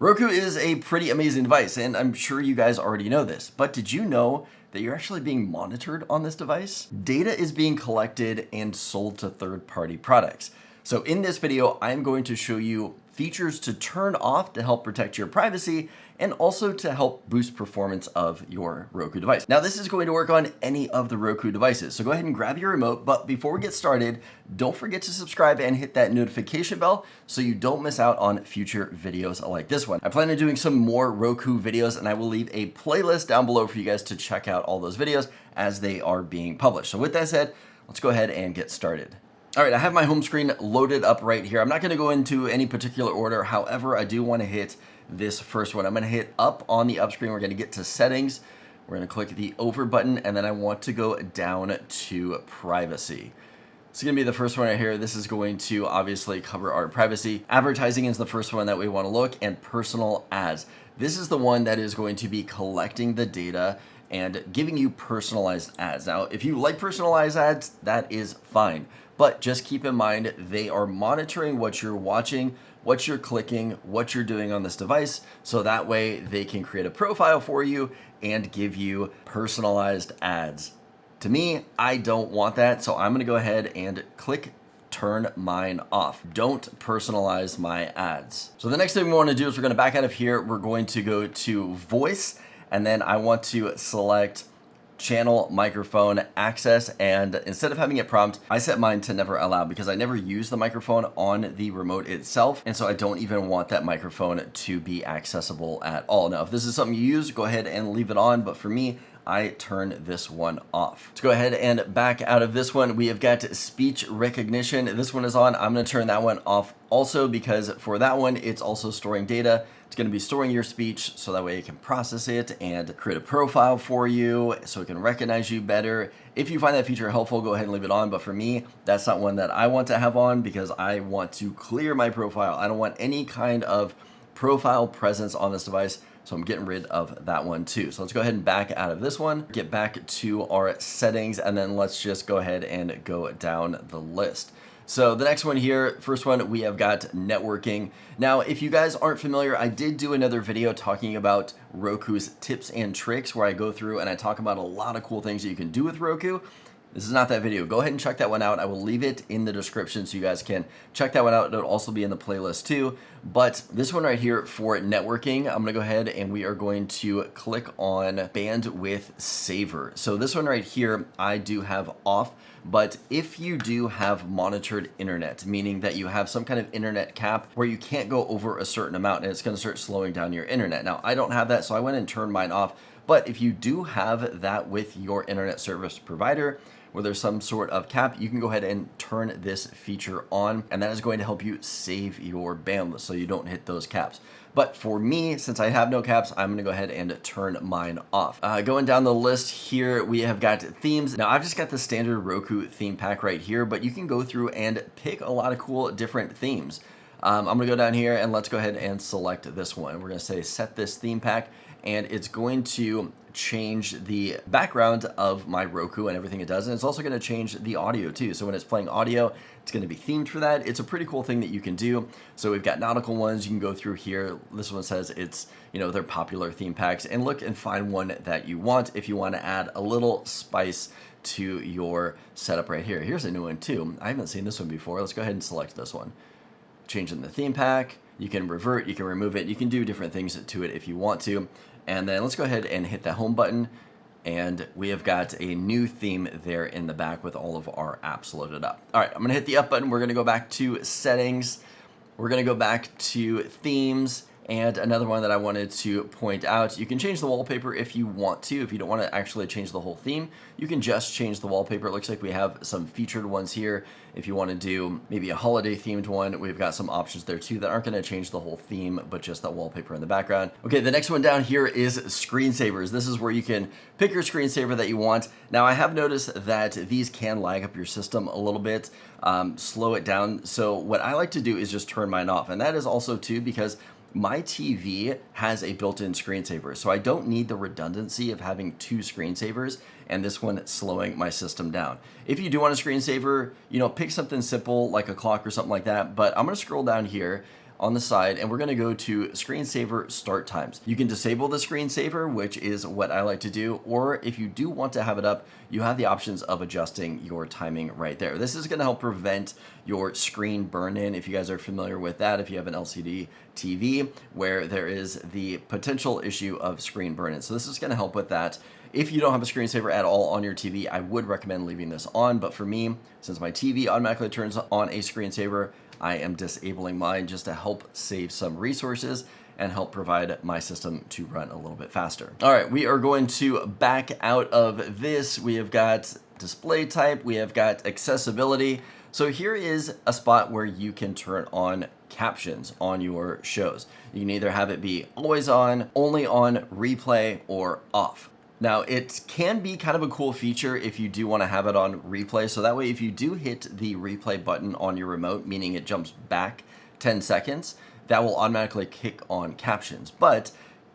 Roku is a pretty amazing device, and I'm sure you guys already know this, but did you know that you're actually being monitored on this device? Data is being collected and sold to third-party products. So in this video, I'm going to show you features to turn off to help protect your privacy and also to help boost performance of your Roku device. Now, this is going to work on any of the Roku devices, so go ahead and grab your remote, but before we get started, don't forget to subscribe and hit that notification bell so you don't miss out on future videos like this one. I plan on doing some more Roku videos, and I will leave a playlist down below for you guys to check out all those videos as they are being published. So with that said, let's go ahead and get started. All right, I have my home screen loaded up right here. I'm not gonna go into any particular order. However, I do wanna hit this first one. I'm gonna hit up on the up screen. We're gonna get to settings. We're gonna click the over button, and then I want to go down to privacy. It's gonna be the first one right here. This is going to obviously cover our privacy. Advertising is the first one that we wanna look, and personal ads. This is the one that is going to be collecting the data and giving you personalized ads. Now, if you like personalized ads, that is fine. But just keep in mind, they are monitoring what you're watching, what you're clicking, what you're doing on this device, so that way they can create a profile for you and give you personalized ads. To me, I don't want that, so I'm gonna go ahead and click turn mine off. Don't personalize my ads. So the next thing we wanna do is we're gonna back out of here. We're going to go to voice, and then I want to select channel microphone access, and instead of having it prompt, I set mine to never allow because I never use the microphone on the remote itself, and so I don't even want that microphone to be accessible at all. Now, if this is something you use, go ahead and leave it on, but for me, I turn this one off. Let's go ahead and back out of this one. We have got speech recognition. This one is on. I'm gonna turn that one off also because for that one, it's also storing data. It's gonna be storing your speech so that way it can process it and create a profile for you so it can recognize you better. If you find that feature helpful, go ahead and leave it on. But for me, that's not one that I want to have on because I want to clear my profile. I don't want any kind of profile presence on this device. So I'm getting rid of that one too. So let's go ahead and back out of this one, get back to our settings, and then let's just go ahead and go down the list. So the next one here, first one, we have got networking. Now, if you guys aren't familiar, I did do another video talking about Roku's tips and tricks where I go through and I talk about a lot of cool things that you can do with Roku. This is not that video. Go ahead and check that one out. I will leave it in the description so you guys can check that one out. It'll also be in the playlist too. But this one right here for networking, I'm gonna go ahead and we are going to click on bandwidth saver. So this one right here, I do have off. But if you do have monitored internet, meaning that you have some kind of internet cap where you can't go over a certain amount and it's gonna start slowing down your internet. Now, I don't have that, so I went and turned mine off. But if you do have that with your internet service provider, where there's some sort of cap, you can go ahead and turn this feature on, and that is going to help you save your bandwidth so you don't hit those caps. But for me, since I have no caps, I'm gonna go ahead and turn mine off. Going down the list here, we have got themes. Now, I've just got the standard Roku theme pack right here, but you can go through and pick a lot of cool different themes. I'm gonna go down here and let's go ahead and select this one. We're gonna say set this theme pack, and it's going to change the background of my Roku and everything it does. And it's also going to change the audio too. So when it's playing audio, it's going to be themed for that. It's a pretty cool thing that you can do. So we've got nautical ones. You can go through here. This one says it's, they're popular theme packs, and look and find one that you want if you want to add a little spice to your setup right here. Here's a new one too. I haven't seen this one before. Let's go ahead and select this one. Changing the theme pack. You can revert, you can remove it. You can do different things to it if you want to. And then let's go ahead and hit the home button, and we have got a new theme there in the back with all of our apps loaded up. All right, I'm gonna hit the up button. We're gonna go back to settings. We're gonna go back to themes, and another one that I wanted to point out, you can change the wallpaper if you want to. If you don't want to actually change the whole theme, you can just change the wallpaper. It looks like we have some featured ones here. If you want to do maybe a holiday themed one, we've got some options there too that aren't going to change the whole theme, but just that wallpaper in the background. Okay, the next one down here is screensavers. This is where you can pick your screensaver that you want. Now, I have noticed that these can lag up your system a little bit, slow it down. So what I like to do is just turn mine off. And that is also too because my TV has a built-in screensaver, so I don't need the redundancy of having two screensavers and this one slowing my system down. If you do want a screensaver, pick something simple like a clock or something like that, but I'm gonna scroll down here. on the side, and we're going to go to screensaver start times. You can disable the screensaver, which is what I like to do, or if you do want to have it up, you have the options of adjusting your timing right there. This is going to help prevent your screen burn-in, if you guys are familiar with that, if you have an LCD TV where there is the potential issue of screen burn-in. So this is going to help with that. If you don't have a screensaver at all on your TV, I would recommend leaving this on, but for me, since my TV automatically turns on a screensaver, I am disabling mine just to help save some resources and help provide my system to run a little bit faster. All right, we are going to back out of this. We have got display type, we have got accessibility. So here is a spot where you can turn on captions on your shows. You can either have it be always on, only on, replay, or off. Now, it can be kind of a cool feature if you do want to have it on replay. So that way, if you do hit the replay button on your remote, meaning it jumps back 10 seconds, that will automatically kick on captions. But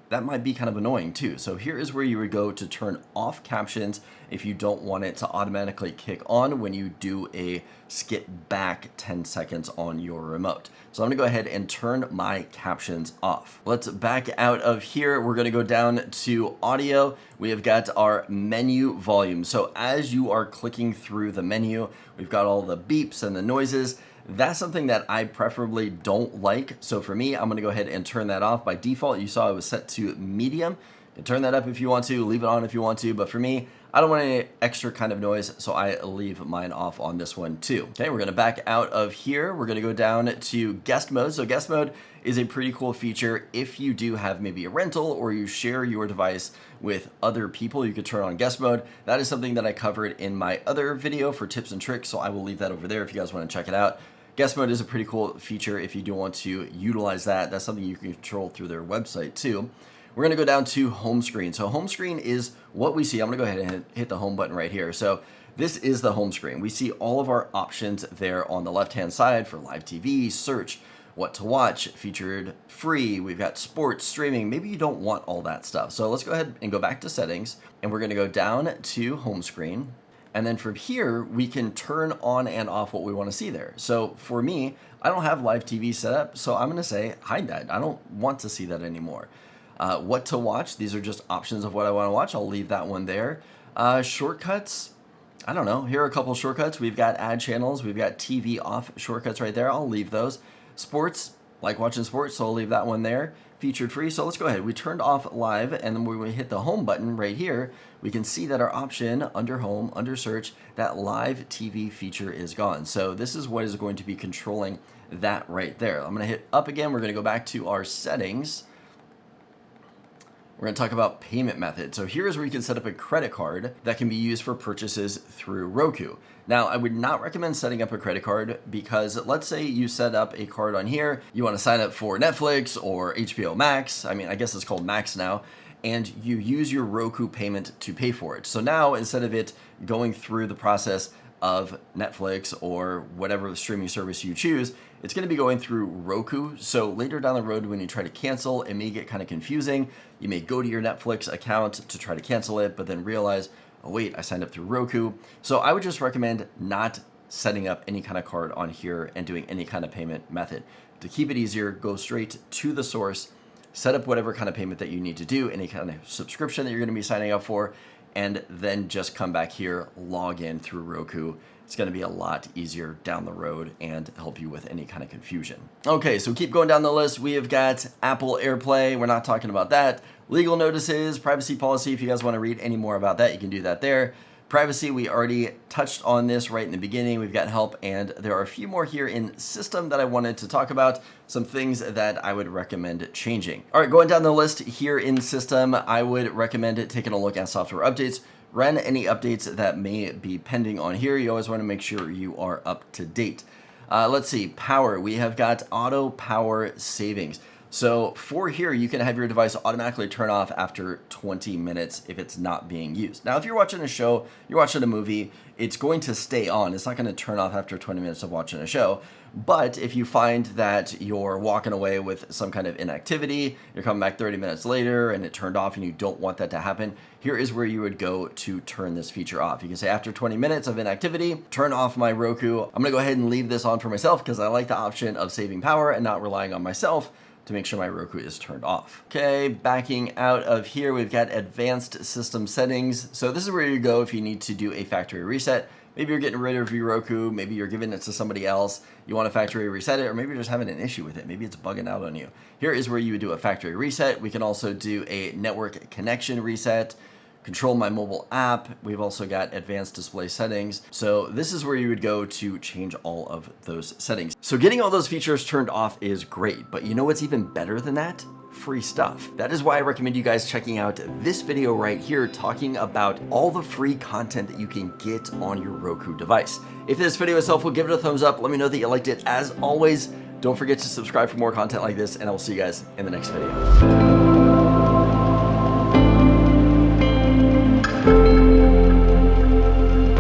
that might be kind of annoying too. So here is where you would go to turn off captions if you don't want it to automatically kick on when you do a skip back 10 seconds on your remote. So I'm gonna go ahead and turn my captions off. Let's back out of here. We're gonna go down to audio. We have got our menu volume. So as you are clicking through the menu, we've got all the beeps and the noises. That's something that I preferably don't like. So for me, I'm gonna go ahead and turn that off. By default, you saw it was set to medium. You can turn that up if you want to, leave it on if you want to, but for me, I don't want any extra kind of noise, so I leave mine off on this one too. Okay, we're gonna back out of here. We're gonna go down to guest mode. So guest mode is a pretty cool feature. If you do have maybe a rental or you share your device with other people, you could turn on guest mode. That is something that I covered in my other video for tips and tricks, so I will leave that over there if you guys wanna check it out. Guest mode is a pretty cool feature if you do want to utilize that. That's something you can control through their website too. We're gonna go down to home screen. So home screen is what we see. I'm gonna go ahead and hit the home button right here. So this is the home screen. We see all of our options there on the left-hand side for live TV, search, what to watch, featured free. We've got sports, streaming. Maybe you don't want all that stuff. So let's go ahead and go back to settings, and we're gonna go down to home screen. And then from here, we can turn on and off what we want to see there. So for me, I don't have live TV set up, so I'm gonna say hide that. I don't want to see that anymore. What to watch, these are just options of what I want to watch. I'll leave that one there. Shortcuts, I don't know. Here are a couple shortcuts. We've got ad channels. We've got TV off shortcuts right there. I'll leave those. Sports, like watching sports, so I'll leave that one there. Featured free, so let's go ahead. We turned off live, and then when we hit the home button right here, we can see that our option under home, under search, that live TV feature is gone. So this is what is going to be controlling that right there. I'm gonna hit up again. We're gonna go back to our settings. We're going to talk about payment method. So here is where you can set up a credit card that can be used for purchases through Roku. Now, I would not recommend setting up a credit card because let's say you set up a card on here, you want to sign up for Netflix or HBO Max. I mean, I guess it's called Max now. And you use your Roku payment to pay for it. So now instead of it going through the process of Netflix or whatever streaming service you choose, it's going to be going through Roku. So later down the road, when you try to cancel, it may get kind of confusing. You may go to your Netflix account to try to cancel it, but then realize, oh wait, I signed up through Roku. So I would just recommend not setting up any kind of card on here and doing any kind of payment method. To keep it easier, go straight to the source, set up whatever kind of payment that you need to do, any kind of subscription that you're going to be signing up for, and then just come back here, log in through Roku. It's going to be a lot easier down the road and help you with any kind of confusion. Okay, so keep going down the list. We have got Apple AirPlay. We're not talking about that. Legal notices, privacy policy. If you guys want to read any more about that, you can do that there. Privacy, we already touched on this right in the beginning. We've got help, and there are a few more here in system that I wanted to talk about, some things that I would recommend changing. All right, going down the list here in system, I would recommend taking a look at software updates. Run any updates that may be pending on here. You always want to make sure you are up to date. Let's see, power. We have got auto power savings. So for here, you can have your device automatically turn off after 20 minutes if it's not being used. Now, if you're watching a show, you're watching a movie, it's going to stay on. It's not going to turn off after 20 minutes of watching a show. But if you find that you're walking away with some kind of inactivity, you're coming back 30 minutes later and it turned off and you don't want that to happen, here is where you would go to turn this feature off. You can say after 20 minutes of inactivity, turn off my Roku. I'm gonna go ahead and leave this on for myself because I like the option of saving power and not relying on myself to make sure my Roku is turned off. Okay, backing out of here, we've got advanced system settings. So this is where you go if you need to do a factory reset. Maybe you're getting rid of your Roku, maybe you're giving it to somebody else, you want to factory reset it, or maybe you're just having an issue with it. Maybe it's bugging out on you. Here is where you would do a factory reset. We can also do a network connection reset, control my mobile app. We've also got advanced display settings. So this is where you would go to change all of those settings. So getting all those features turned off is great, but you know what's even better than that? Free stuff. That is why I recommend you guys checking out this video right here talking about all the free content that you can get on your Roku device. If this video is helpful, give it a thumbs up. Let me know that you liked it. As always, don't forget to subscribe for more content like this, and I will see you guys in the next video.